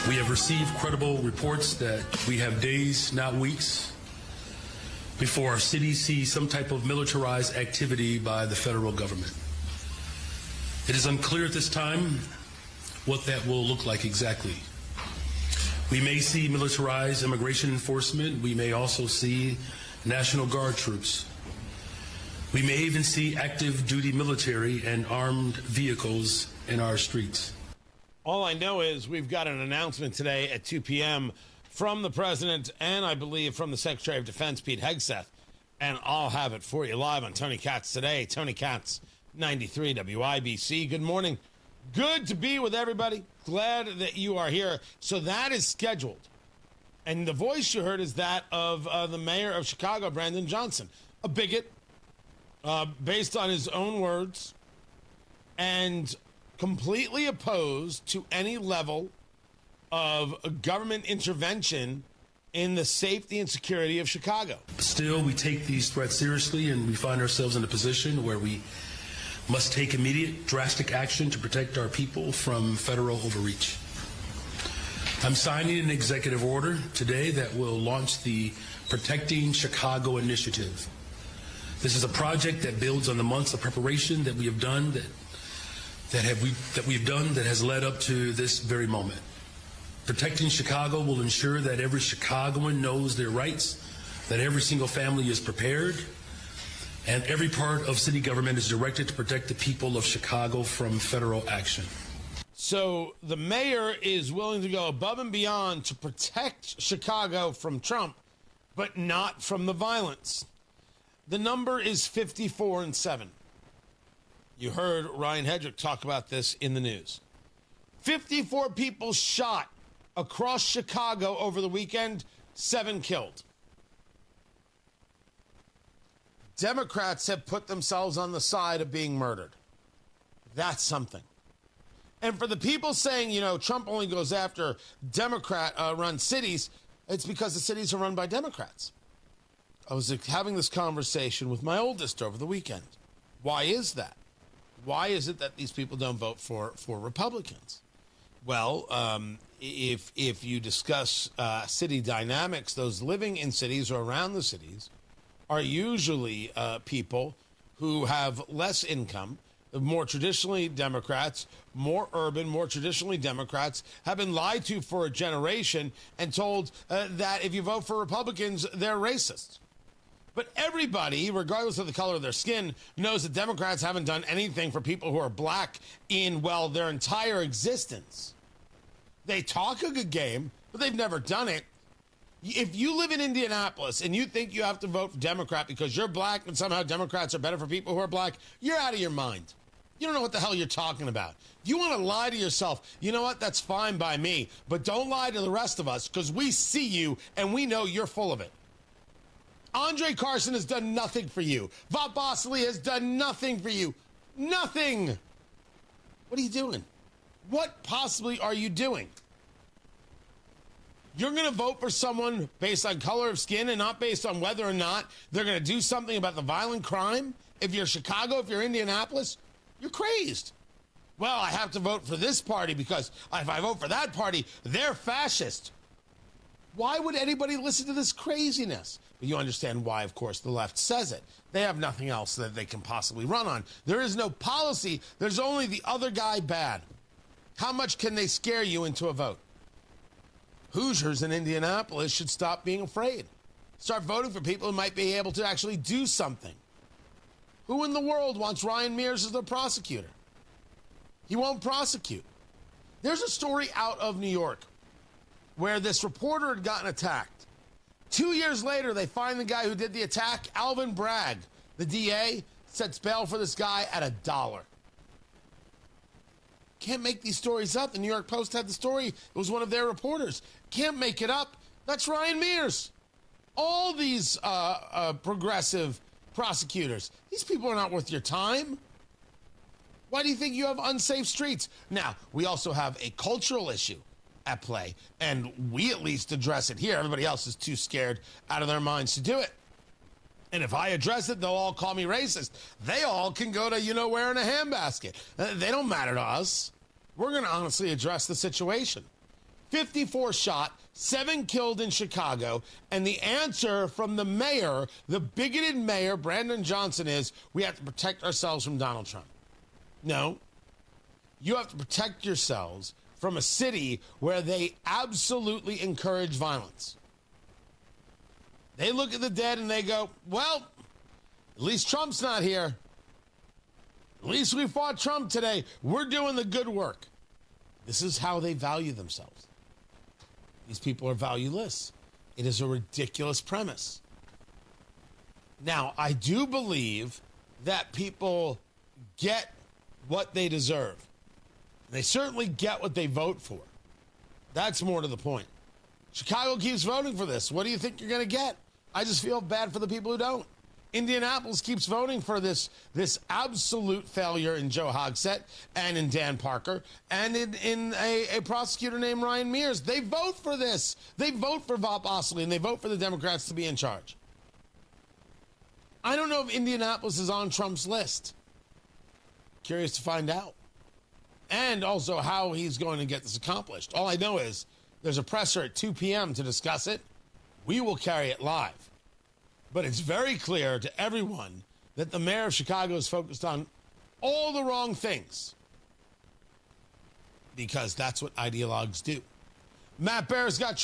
We have received credible reports that we have days, not weeks, before our city sees some type of militarized activity by the federal government. It is unclear at this time what that will look like exactly. We may see militarized immigration enforcement. We may also see National Guard troops. We may even see active duty military and armed vehicles in our streets. All I know is we've got an announcement today at 2 p.m. from the president and I believe from the Secretary of Defense, Pete Hegseth. And I'll have it for you live on Tony Katz today. Tony Katz, 93 WIBC. Good morning. Good to be with everybody. Glad that you are here. So that is scheduled. And the voice you heard is that of the mayor of Chicago, Brandon Johnson, a bigot, based on his own words, and completely opposed to any level of government intervention in the safety and security of Chicago. Still, we take these threats seriously, and we find ourselves in a position where we must take immediate, drastic action to protect our people from federal overreach. I'm signing an executive order today that will launch the Protecting Chicago Initiative. This is a project that builds on the months of preparation that we have done that has led up to this very moment. Protecting Chicago will ensure that every Chicagoan knows their rights, that every single family is prepared, and every part of city government is directed to protect the people of Chicago from federal action. So the mayor is willing to go above and beyond to protect Chicago from Trump, but not from the violence. The number is 54-7. You heard Ryan Hedrick talk about this in the news. 54 people shot across Chicago over the weekend, 7 killed. Democrats have put themselves on the side of being murdered. That's something. And for the people saying, you know, Trump only goes after Democrat-run cities, it's because the cities are run by Democrats. I was having this conversation with my oldest over the weekend. Why is that? Why is it that these people don't vote for Republicans? Well, if you discuss city dynamics, those living in cities or around the cities are usually people who have less income, more traditionally Democrats, more urban, more traditionally Democrats, have been lied to for a generation and told that if you vote for Republicans, they're racist. But everybody, regardless of the color of their skin, knows that Democrats haven't done anything for people who are black in, well, their entire existence. They talk a good game, but they've never done it. If you live in Indianapolis and you think you have to vote for Democrat because you're black and somehow Democrats are better for people who are black, you're out of your mind. You don't know what the hell you're talking about. If you want to lie to yourself, you know what? That's fine by me. But don't lie to the rest of us because we see you and we know you're full of it. Andre Carson has done nothing for you. Bob Bosley has done nothing for you. Nothing. What are you doing? What possibly are you doing? You're going to vote for someone based on color of skin and not based on whether or not they're going to do something about the violent crime? If you're Chicago, if you're Indianapolis, you're crazed. Well, I have to vote for this party because if I vote for that party, they're fascist. Why would anybody listen to this craziness? But you understand why, of course, the left says it. They have nothing else that they can possibly run on. There is no policy. There's only the other guy bad. How much can they scare you into a vote? Hoosiers in Indianapolis should stop being afraid. Start voting for people who might be able to actually do something. Who in the world wants Ryan Mears as their prosecutor? He won't prosecute. There's a story out of New York where this reporter had gotten attacked. 2 years later, they find the guy who did the attack, Alvin Bragg. The DA sets bail for this guy at $1. Can't make these stories up. The New York Post had the story. It was one of their reporters. Can't make it up. That's Ryan Mears. All these progressive prosecutors, these people are not worth your time. Why do you think you have unsafe streets? Now, we also have a cultural issue at play, and we at least address it here. Everybody else is too scared out of their minds to do it. And if I address it, they'll all call me racist. They all can go to, you know, where in a handbasket. They don't matter to us. We're going to honestly address the situation. 54 shot, 7 killed in Chicago, and the answer from the mayor, the bigoted mayor, Brandon Johnson, is we have to protect ourselves from Donald Trump. No. You have to protect yourselves from a city where they absolutely encourage violence. They look at the dead and they go, well, at least Trump's not here. At least we fought Trump today. We're doing the good work. This is how they value themselves. These people are valueless. It is a ridiculous premise. Now, I do believe that people get what they deserve. They certainly get what they vote for. That's more to the point. Chicago keeps voting for this. What do you think you're going to get? I just feel bad for the people who don't. Indianapolis keeps voting for this absolute failure in Joe Hogsett and in Dan Parker and in a prosecutor named Ryan Mears. They vote for this. They vote for Bob Osley, and they vote for the Democrats to be in charge. I don't know if Indianapolis is on Trump's list. Curious to find out. And also how he's going to get this accomplished. All I know is there's a presser at 2 p.m. to discuss it. We will carry it live. But it's very clear to everyone that the mayor of Chicago is focused on all the wrong things. Because that's what ideologues do. Matt Bear's got